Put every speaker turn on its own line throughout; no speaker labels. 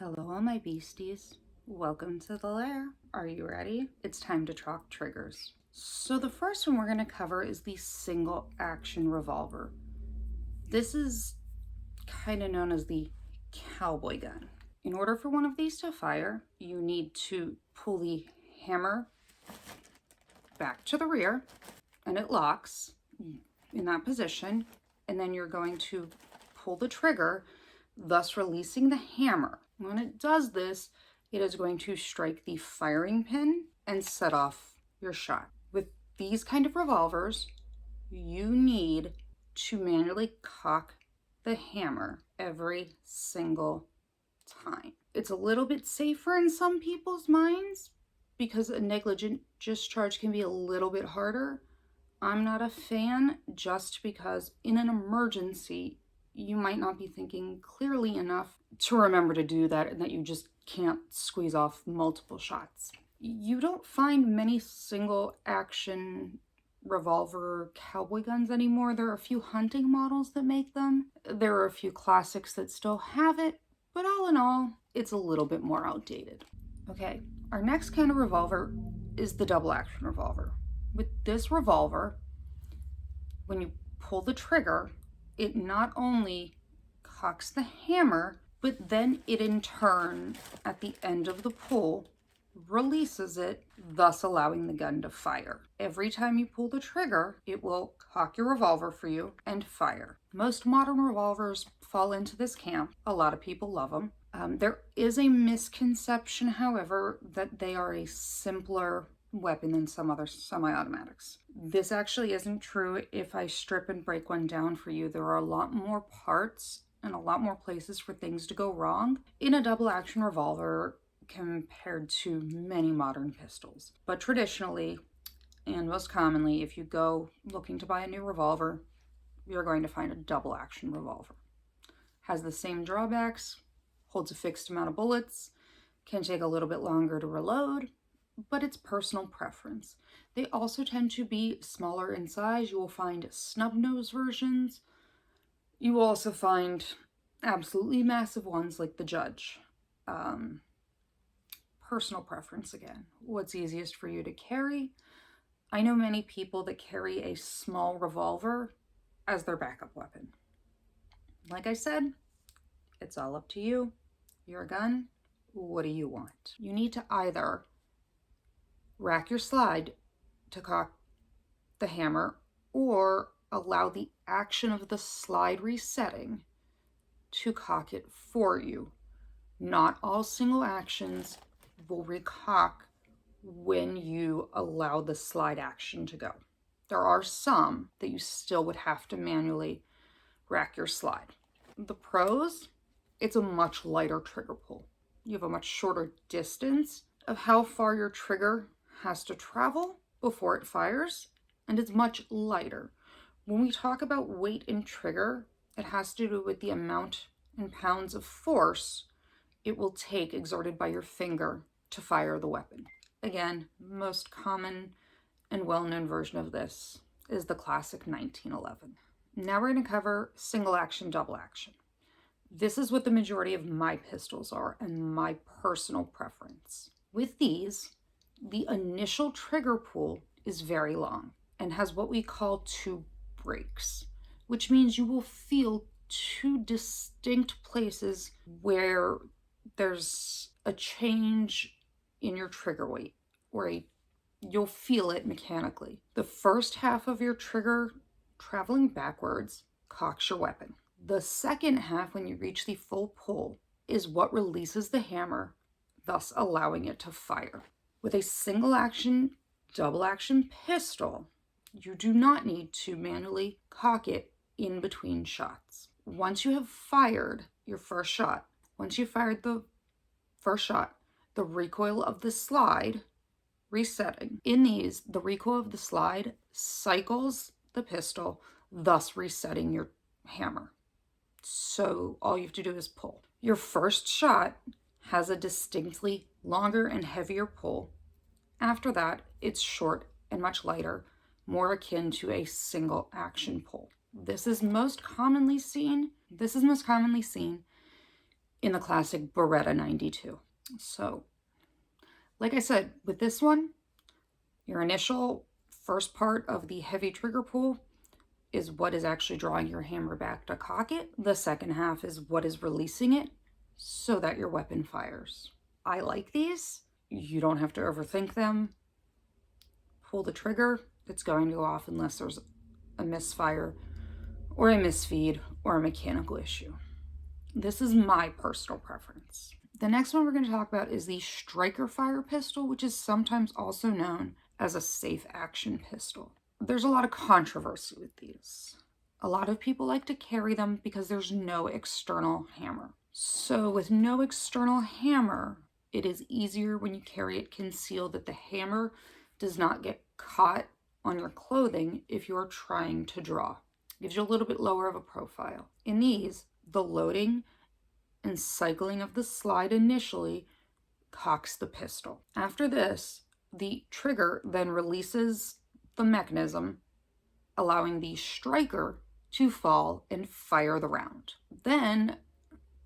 Hello, all my beasties. Welcome to the lair. Are you ready? It's time to talk triggers. So the first one we're going to cover is the single action revolver. This is kind of known as the cowboy gun. In order for one of these to fire, you need to pull the hammer back to the rear, and it locks in that position, and then you're going to pull the trigger, thus releasing the hammer. When it does this, it is going to strike the firing pin and set off your shot. With these kind of revolvers, you need to manually cock the hammer every single time. It's a little bit safer in some people's minds because a negligent discharge can be a little bit harder. I'm not a fan just because in an emergency, you might not be thinking clearly enough to remember to do that, and that you just can't squeeze off multiple shots. You don't find many single action revolver cowboy guns anymore. There are a few hunting models that make them. There are a few classics that still have it, but all in all, it's a little bit more outdated. Okay, our next kind of revolver is the double action revolver. With this revolver, when you pull the trigger, it not only cocks the hammer, but then it in turn, at the end of the pull, releases it, thus allowing the gun to fire. Every time you pull the trigger, it will cock your revolver for you and fire. Most modern revolvers fall into this camp. A lot of people love them. There is a misconception, however, that they are a simpler weapon than some other semi-automatics. This actually isn't true. If I strip and break one down for you, there are a lot more parts and a lot more places for things to go wrong in a double action revolver compared to many modern pistols. But traditionally, and most commonly, if you go looking to buy a new revolver, you're going to find a double action revolver. Has the same drawbacks, holds a fixed amount of bullets, can take a little bit longer to reload, but it's personal preference. They also tend to be smaller in size. You will find snub nose versions. You will also find absolutely massive ones like the Judge. Personal preference again. What's easiest for you to carry? I know many people that carry a small revolver as their backup weapon. Like I said, it's all up to you. Your gun, what do you want? You need to either rack your slide to cock the hammer or allow the action of the slide resetting to cock it for you. Not all single actions will recock when you allow the slide action to go. There are some that you still would have to manually rack your slide. The pros, it's a much lighter trigger pull. You have a much shorter distance of how far your trigger has to travel before it fires, and it's much lighter. When we talk about weight and trigger, it has to do with the amount in pounds of force it will take exerted by your finger to fire the weapon. Again, most common and well-known version of this is the classic 1911. Now we're going to cover single action, double action. This is what the majority of my pistols are and my personal preference. With these, the initial trigger pull is very long and has what we call two breaks, which means you will feel two distinct places where there's a change in your trigger weight, where you'll feel it mechanically. The first half of your trigger traveling backwards cocks your weapon. The second half, when you reach the full pull, is what releases the hammer, thus allowing it to fire. With a single action, double action pistol, you do not need to manually cock it in between shots. Once you have fired your first shot, once you fired the first shot, the recoil of the slide resetting. In these, the recoil of the slide cycles the pistol, thus resetting your hammer. So all you have to do is pull. Your first shot has a distinctly longer and heavier pull. After that, it's short and much lighter, more akin to a single action pull. This is most commonly seen in the classic Beretta 92. So, like I said, with this one, your initial first part of the heavy trigger pull is what is actually drawing your hammer back to cock it. The second half is what is releasing it so that your weapon fires. I like these. You don't have to overthink them. Pull the trigger, it's going to go off unless there's a misfire or a misfeed or a mechanical issue. This is my personal preference. The next one we're going to talk about is the striker fire pistol, which is sometimes also known as a safe action pistol. There's a lot of controversy with these. A lot of people like to carry them because there's no external hammer. So with no external hammer, it is easier when you carry it concealed that the hammer does not get caught on your clothing if you're trying to draw. It gives you a little bit lower of a profile. In these, the loading and cycling of the slide initially cocks the pistol. After this, the trigger then releases the mechanism, allowing the striker to fall and fire the round. Then,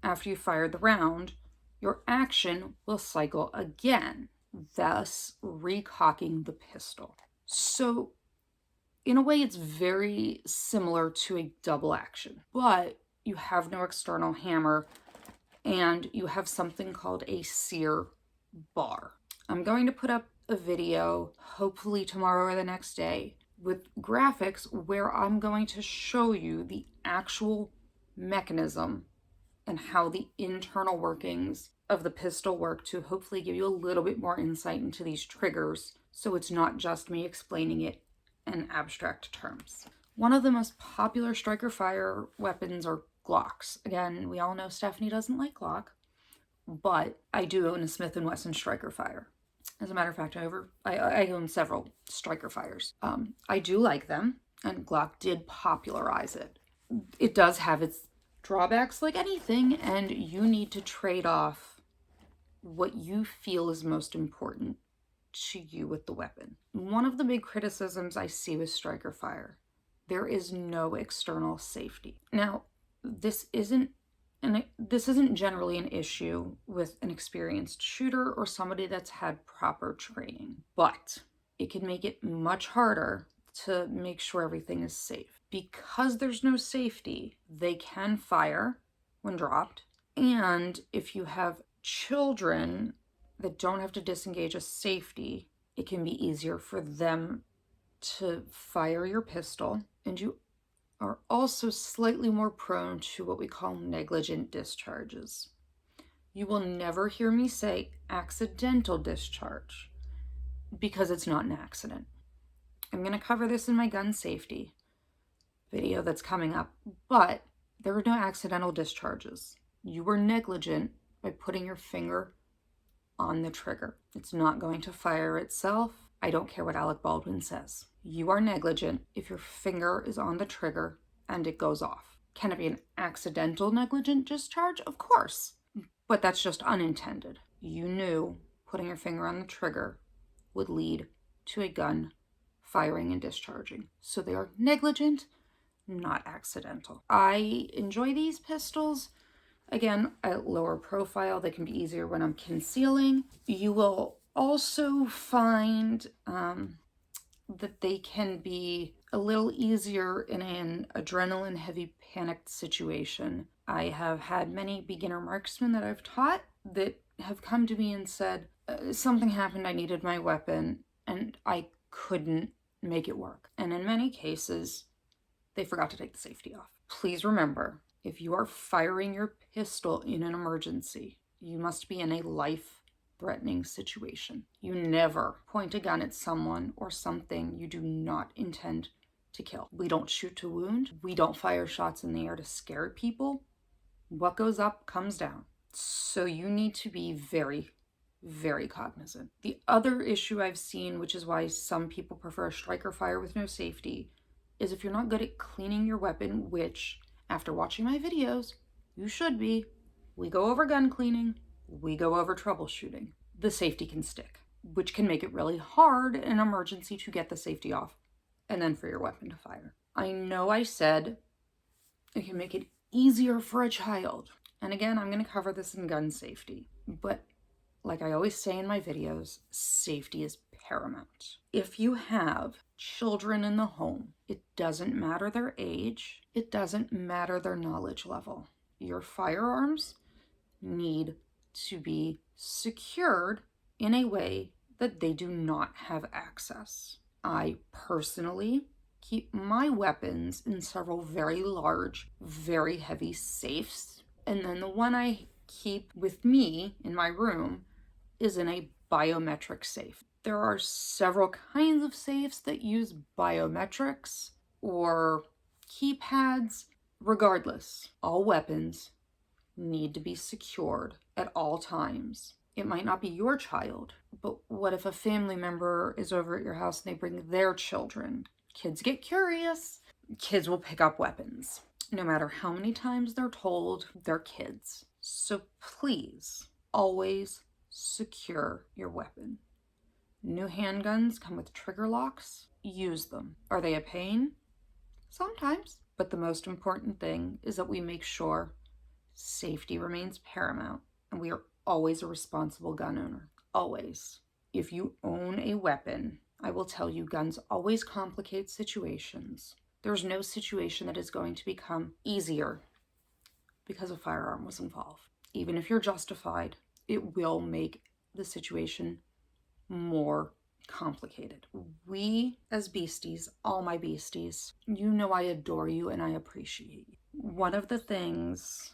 after you fire the round, your action will cycle again, thus recocking the pistol. So, in a way, it's very similar to a double action, but you have no external hammer and you have something called a sear bar. I'm going to put up a video, hopefully tomorrow or the next day, with graphics where I'm going to show you the actual mechanism and how the internal workings of the pistol work to hopefully give you a little bit more insight into these triggers so it's not just me explaining it in abstract terms. One of the most popular striker fire weapons are Glocks. Again, we all know Stephanie doesn't like Glock, but I do own a Smith & Wesson striker fire. As a matter of fact, I own several striker fires. I do like them, and Glock did popularize it. It does have its drawbacks like anything, and you need to trade off what you feel is most important to you with the weapon. One of the big criticisms I see with striker fire, there is no external safety. Now, this isn't generally an issue with an experienced shooter or somebody that's had proper training, but it can make it much harder to make sure everything is safe. Because there's no safety, they can fire when dropped, and if you have children that don't have to disengage a safety, it can be easier for them to fire your pistol, and you are also slightly more prone to what we call negligent discharges. You will never hear me say accidental discharge because it's not an accident. I'm going to cover this in my gun safety video that's coming up, but there were no accidental discharges. You were negligent by putting your finger on the trigger. It's not going to fire itself. I don't care what Alec Baldwin says. You are negligent if your finger is on the trigger and it goes off. Can it be an accidental negligent discharge? Of course, but that's just unintended. You knew putting your finger on the trigger would lead to a gun firing and discharging. So they are negligent, not accidental. I enjoy these pistols. Again, at lower profile, they can be easier when I'm concealing. You will also find that they can be a little easier in an adrenaline heavy panicked situation. I have had many beginner marksmen that I've taught that have come to me and said, something happened, I needed my weapon, and I couldn't make it work. And in many cases, they forgot to take the safety off. Please remember, if you are firing your pistol in an emergency, you must be in a life-threatening situation. You never point a gun at someone or something you do not intend to kill. We don't shoot to wound. We don't fire shots in the air to scare people. What goes up comes down. So you need to be very, very cognizant. The other issue I've seen, which is why some people prefer a striker fire with no safety, is if you're not good at cleaning your weapon, which, after watching my videos, you should be. We go over gun cleaning, we go over troubleshooting. The safety can stick, which can make it really hard in an emergency to get the safety off and then for your weapon to fire. I know I said it can make it easier for a child. And again, I'm going to cover this in gun safety, but like I always say in my videos, safety is paramount. If you have children in the home, it doesn't matter their age, it doesn't matter their knowledge level. Your firearms need to be secured in a way that they do not have access. I personally keep my weapons in several very large, very heavy safes, and then the one I keep with me in my room is in a biometric safe. There are several kinds of safes that use biometrics or keypads. Regardless, all weapons need to be secured at all times. It might not be your child, but what if a family member is over at your house and they bring their children? Kids get curious. Kids will pick up weapons. No matter how many times they're told, they're kids. So please, always secure your weapon. New handguns come with trigger locks. Use them. Are they a pain? Sometimes. But the most important thing is that we make sure safety remains paramount and we are always a responsible gun owner. Always. If you own a weapon, I will tell you, guns always complicate situations. There's no situation that is going to become easier because a firearm was involved. Even if you're justified, it will make the situation more complicated. We as beasties, all my beasties, you know I adore you and I appreciate you. One of the things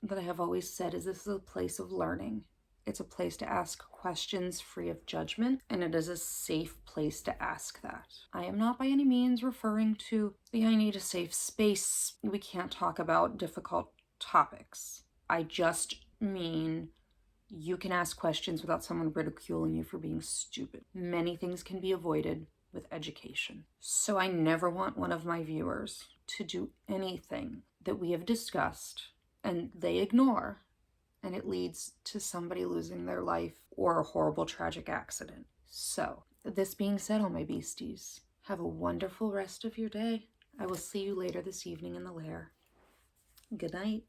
that I have always said is this is a place of learning. It's a place to ask questions free of judgment, and it is a safe place to ask that. I am not by any means referring to the I need a safe space. We can't talk about difficult topics. I just mean you can ask questions without someone ridiculing you for being stupid. Many things can be avoided with education. So I never want one of my viewers to do anything that we have discussed and they ignore, and it leads to somebody losing their life or a horrible tragic accident. So, this being said, all my beasties, have a wonderful rest of your day. I will see you later this evening in the lair. Good night.